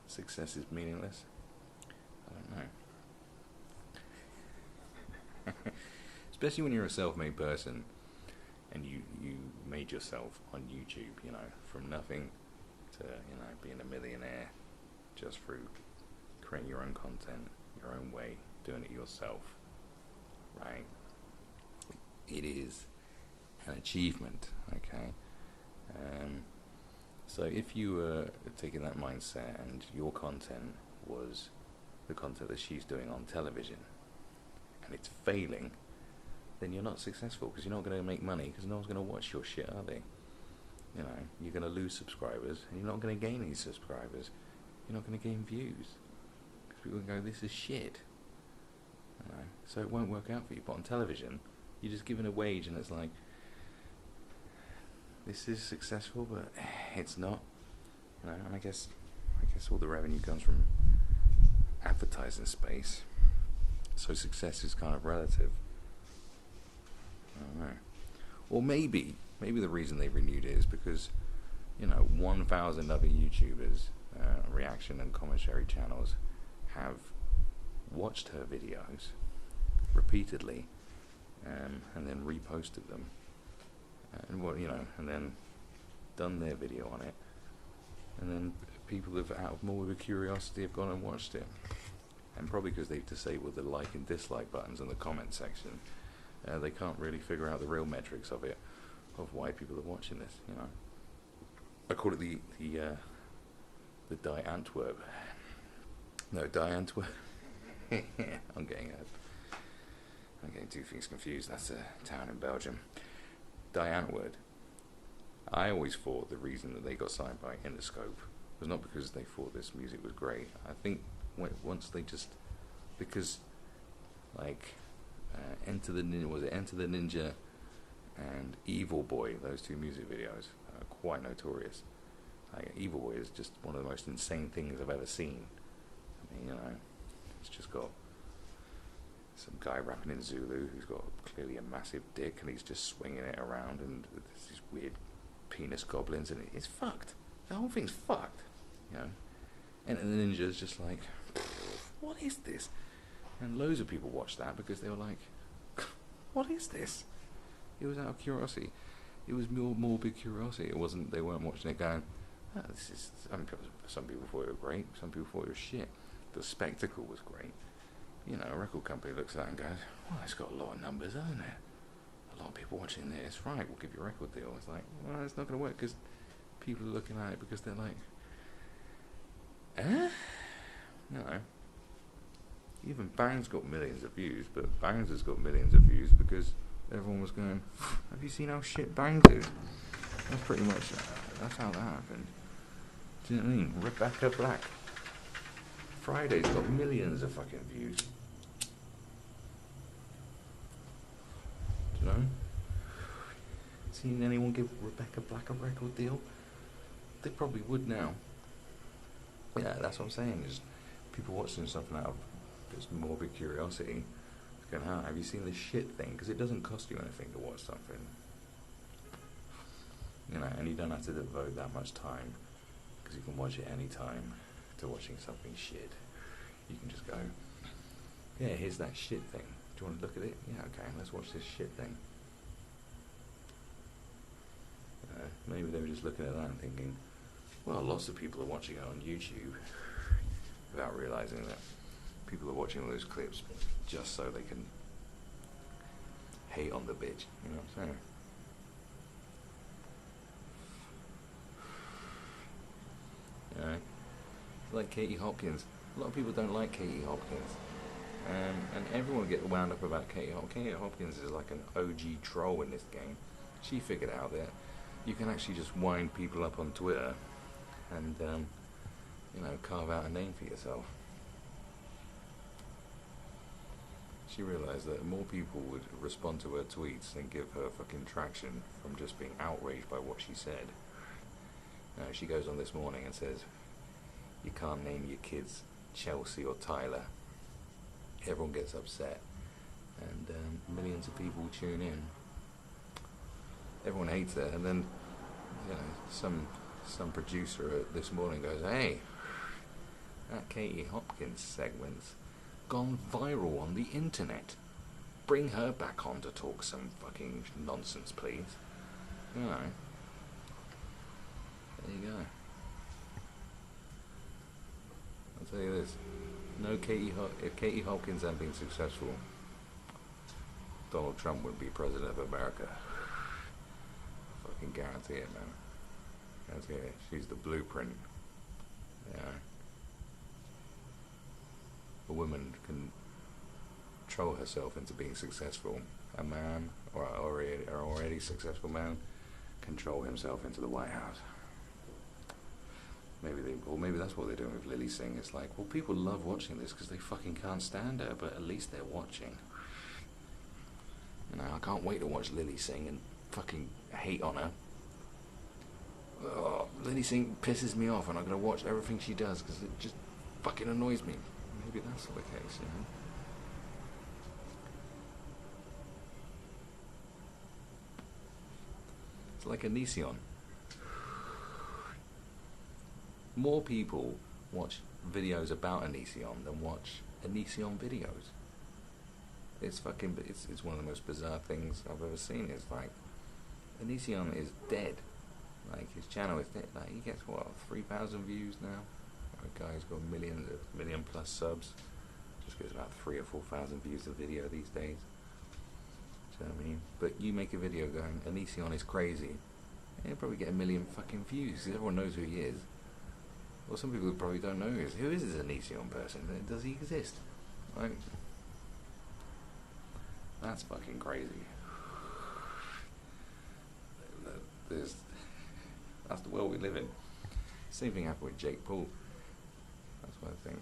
A: success is meaningless. I don't know. Especially when you're a self-made person and you made yourself on YouTube, from nothing to, being a millionaire just through creating your own content, your own way, doing it yourself, right? It is an achievement, okay? So if you were taking that mindset and your content was the content that she's doing on television and it's failing, then you're not successful, because you're not going to make money, because no one's going to watch your shit, are they? You're going to lose subscribers, and you're not going to gain any subscribers. You're not going to gain views, because people can go, this is shit. So it won't work out for you. But on television, you're just given a wage, and it's like, this is successful, but it's not. And I guess all the revenue comes from advertising space. So success is kind of relative. I don't know. Or maybe the reason they renewed it is because 1,000 other YouTubers, reaction and commentary channels have watched her videos repeatedly, and then reposted them, and then done their video on it, and then people have, out of more of a curiosity, have gone and watched it, and probably because they've disabled the like and dislike buttons in the comment section, they can't really figure out the real metrics of it. of why people are watching this. You know, I call it the Die Antwerp. No, Die Antwerp. I'm getting two things confused. That's a town in Belgium. Die Antwerp. I always thought the reason that they got signed by Interscope was not because they thought this music was great. I think once they just, because like Enter the Ninja and Evil Boy, those two music videos are quite notorious. Like, Evil Boy is just one of the most insane things I've ever seen. I mean, you know, it's just got some guy rapping in Zulu who's got clearly a massive dick and he's just swinging it around, and there's these weird penis goblins, and it's fucked. The whole thing's fucked, you know. And the Ninja's just like, what is this? And loads of people watched that because they were like, what is this? It was out of curiosity. It was morbid curiosity. It wasn't. They weren't watching it going, oh, this is. I mean, some people thought it was great. Some people thought it was shit. The spectacle was great. You know, a record company looks at that and goes, well, it's got a lot of numbers, hasn't it? A lot of people watching this. Right, we'll give you a record deal. It's like, well, it's not going to work because people are looking at it because they're like, you know. Even Bang's got millions of views, but Bang's has got millions of views because everyone was going, have you seen how shit Bang do? That's pretty much, that's how that happened. Do you know what I mean? Rebecca Black. Friday's got millions of fucking views. Do you know? Seen anyone give Rebecca Black a record deal? They probably would now. Yeah, that's what I'm saying, is people watching something out of just morbid curiosity. Going, have you seen this shit thing? Because it doesn't cost you anything to watch something. You know, and you don't have to devote that much time, because you can watch it any time to watching something shit. You can just go, yeah, here's that shit thing. Do you want to look at it? Yeah, okay, let's watch this shit thing. Maybe they were just looking at that and thinking, well, lots of people are watching it on YouTube, without realizing that people are watching all those clips just so they can hate on the bitch. You know what I'm saying? You know, like Katie Hopkins. A lot of people don't like Katie Hopkins. And everyone gets wound up about Katie Hopkins. Katie Hopkins is like an OG troll in this game. She figured out that you can actually just wind people up on Twitter and, you know, carve out a name for yourself. She realised that more people would respond to her tweets than give her fucking traction from just being outraged by what she said. Now, she goes on this morning and says, you can't name your kids Chelsea or Tyler. Everyone gets upset, and millions of people tune in. Everyone hates her, and then, you know, some producer this morning goes, hey, that Katie Hopkins segment's gone viral on the internet. Bring her back on to talk some fucking nonsense, please. You know. There you go. I'll tell you this. No, if Katie Hopkins hadn't been successful, Donald Trump wouldn't be president of America. I fucking guarantee it, man. Guarantee it. She's the blueprint. Yeah. A woman can troll herself into being successful. A man, or already successful man, can troll himself into the White House. Maybe that's what they're doing with Lily Singh. It's like, well, people love watching this because they fucking can't stand her, but at least they're watching. You know, I can't wait to watch Lily Singh and fucking hate on her. Oh, Lily Singh pisses me off, and I'm gonna watch everything she does because it just fucking annoys me. Maybe that's the case, you know. It's like Onision. More people watch videos about Onision than watch Onision videos. It's one of the most bizarre things I've ever seen. It's like, Onision is dead. Like, his channel is dead. Like, he gets, what, 3,000 views now? A guy's got million plus subs. Just gets about 3,000 or 4,000 views a video these days. Do you know what I mean? But you make a video going, Onision is crazy, and you'll probably get 1 million fucking views because everyone knows who he is. Well, some people probably don't know who is this Onision person. Does he exist? Like, that's fucking crazy. That's the world we live in. Same thing happened with Jake Paul. That's what I think.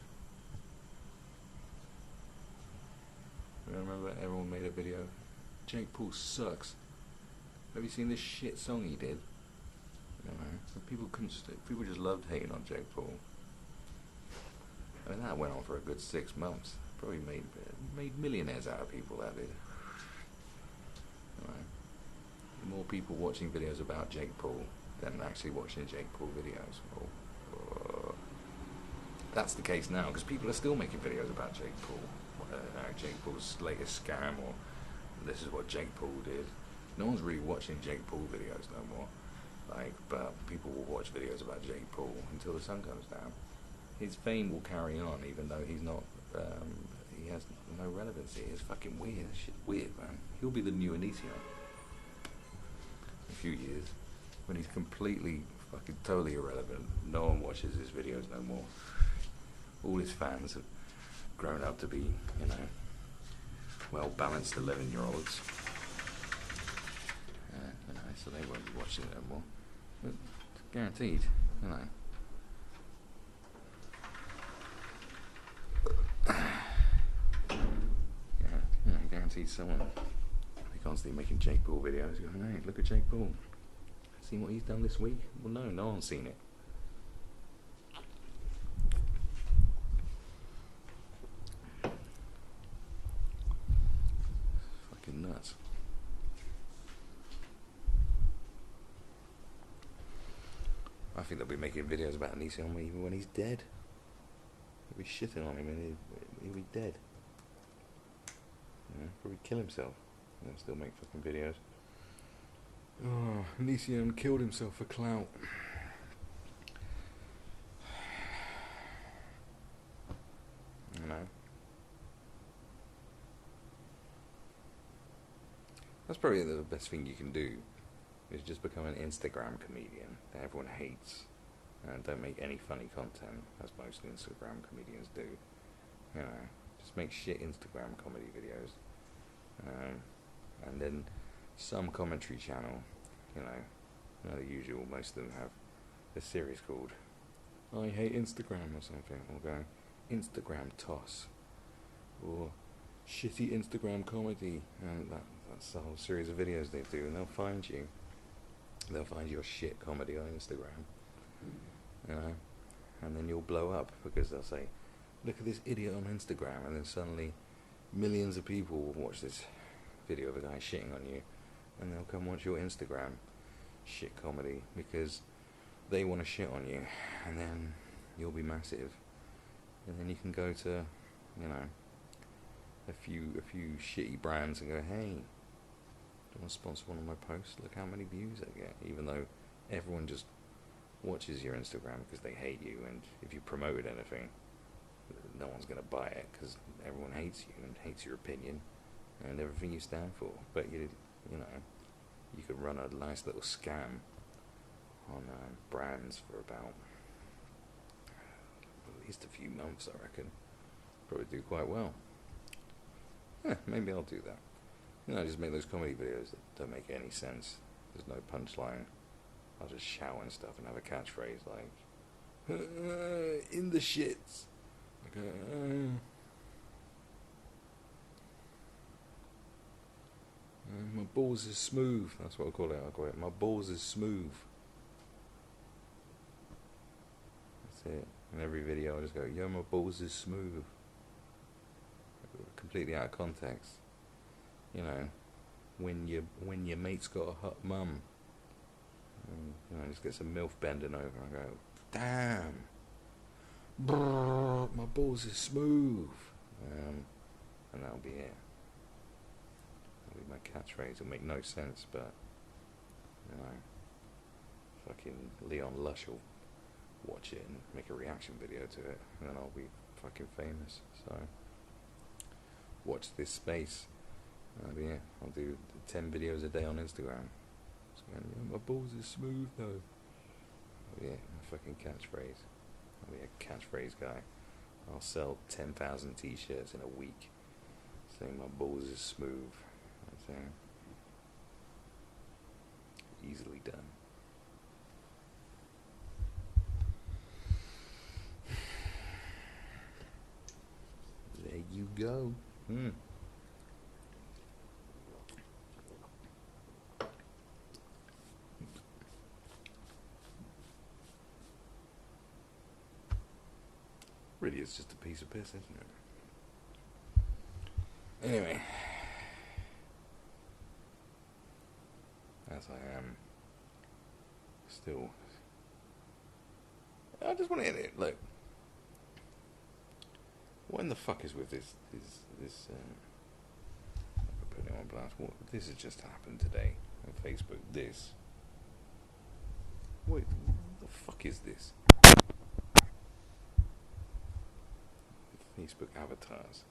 A: Remember, everyone made a video. Jake Paul sucks. Have you seen this shit song he did? You know, people just loved hating on Jake Paul. I mean, that went on for a good 6 months. Probably made millionaires out of people, that did. You know, more people watching videos about Jake Paul than actually watching Jake Paul videos. That's the case now, because people are still making videos about Jake Paul. Jake Paul's latest scam, or this is what Jake Paul did. No one's really watching Jake Paul videos no more. But people will watch videos about Jake Paul until the sun comes down. His fame will carry on, even though he's not. He has no relevancy. It's fucking weird. Shit's weird, man. He'll be the new Onision in a few years when he's completely fucking totally irrelevant. No one watches his videos no more. All his fans have grown up to be, you know, well-balanced 11-year-olds. You know, so they won't be watching it no more. But it's guaranteed, you know. Guaranteed someone they constantly making Jake Paul videos going, hey, look at Jake Paul. Seen what he's done this week? Well, no one's seen it. Fucking nuts. I think they'll be making videos about Onision even when he's dead. They'll be shitting on him and he'll be dead. Yeah, probably kill himself and then still make fucking videos. Oh, Onision killed himself for clout. You know. That's probably the best thing you can do, is just become an Instagram comedian that everyone hates and don't make any funny content, as most Instagram comedians do. You know, just make shit Instagram comedy videos. And then some commentary channel, you know the usual, most of them have a series called I Hate Instagram or something, or go Instagram toss, or shitty Instagram comedy, and that's the whole series of videos they do, and they'll find your shit comedy on Instagram, you know, and then you'll blow up because they'll say, look at this idiot on Instagram, and then suddenly millions of people will watch this video of a guy shitting on you, and they'll come watch your Instagram shit comedy because they want to shit on you, and then you'll be massive, and then you can go to, you know, a few shitty brands and go, hey, do you want to sponsor one of my posts? Look how many views I get, even though everyone just watches your Instagram because they hate you, and if you promoted anything, no one's going to buy it because everyone hates you and hates your opinion and everything you stand for. But you know, you could run a nice little scam on brands for about at least a few months, I reckon. Probably do quite well. Yeah, maybe I'll do that. You know, just make those comedy videos that don't make any sense. There's no punchline. I'll just shout and stuff and have a catchphrase like, in the shits. Like, my balls is smooth. That's what I'll call it. My balls is smooth. That's it. In every video I'll just go, yo, my balls is smooth. Completely out of context. You know, when your mate's got a hot mum. And, you know, just get some MILF bending over and go, damn, brrr, my balls is smooth. And that'll be it. That'll be my catchphrase. It'll make no sense, but, you know, fucking Leon Lush will watch it and make a reaction video to it, and then I'll be fucking famous. So, watch this space. Yeah, I'll do 10 videos a day on Instagram. So, yeah, my balls are smooth though. Yeah, my fucking catchphrase. I'll be a catchphrase guy. I'll sell 10,000 t-shirts in a week saying my balls are smooth. That's easily done. There you go. Really, it's just a piece of piss, isn't it? Anyway, as I am still, I just want to end it. Look, what in the fuck is with this? I put it on blast. What? This has just happened today on Facebook. This. Wait, what the fuck is this? Facebook avatars.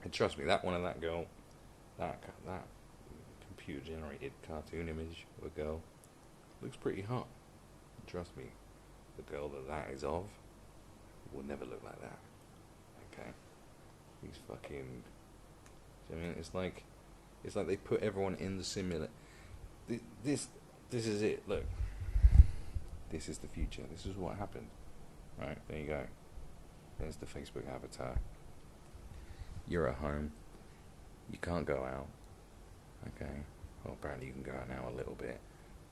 A: And trust me, that one of that girl, that computer generated cartoon image of a girl looks pretty hot. Trust me, the girl that is of will never look like that. Okay, these fucking. I mean, it's like they put everyone in the simulator. This is it. Look, this is the future. This is what happened. Right, there you go. There's the Facebook avatar. You're at home. You can't go out. Okay. Well, apparently you can go out now a little bit,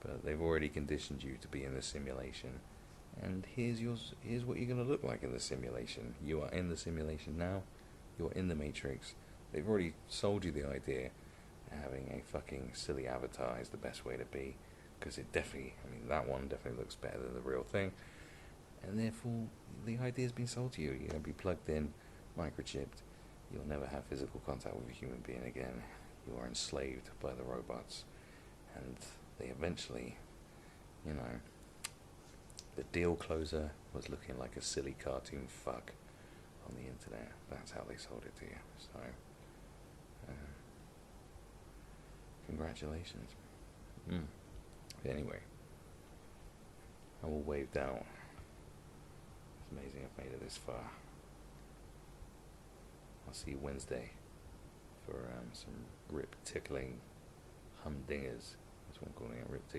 A: but they've already conditioned you to be in the simulation. And here's what you're going to look like in the simulation. You are in the simulation now. You're in the Matrix. They've already sold you the idea that having a fucking silly avatar is the best way to be, because it definitely, I mean, that one definitely looks better than the real thing. And therefore, the idea has been sold to you. You're going to be plugged in, microchipped. You'll never have physical contact with a human being again. You are enslaved by the robots. And they eventually, you know, the deal closer was looking like a silly cartoon fuck on the internet. That's how they sold it to you. So, congratulations. Anyway, I will wave down. It's amazing I've made it this far. I'll see you Wednesday for some rip tickling humdingers. That's what I'm calling it, rip tickling.